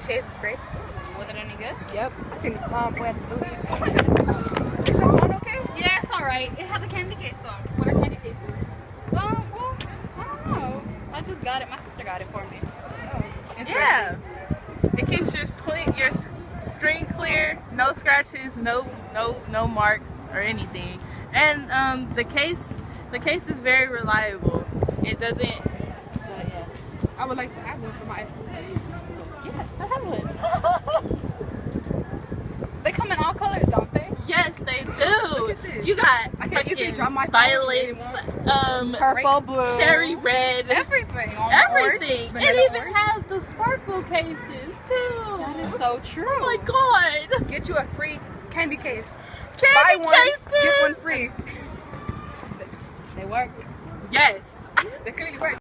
Shades of Grey. Was it any good? Yep. I seen his mom boy at the movies. Is your phone okay? Yeah, it's alright. It has a candy case on. What are candy cases? Well, I don't know. I just got it. My sister got it for me. Oh, Yeah. It keeps your screen clear, no scratches, no marks or anything. And the case is very reliable. It doesn't. yeah. I would like to have one for my iPhone. Yeah, I have one. They come in all colors, don't they? Yes, they Look do. at this. You got I can't easily fucking drop my phone violets, Purple, blue. cherry red, Everything. everything. vanilla It even orange. has the sparkle cases too. That is so true. Oh my god. Get you a free candy case. Candy Buy one, cases. get one free. They work. Yes. They clearly work.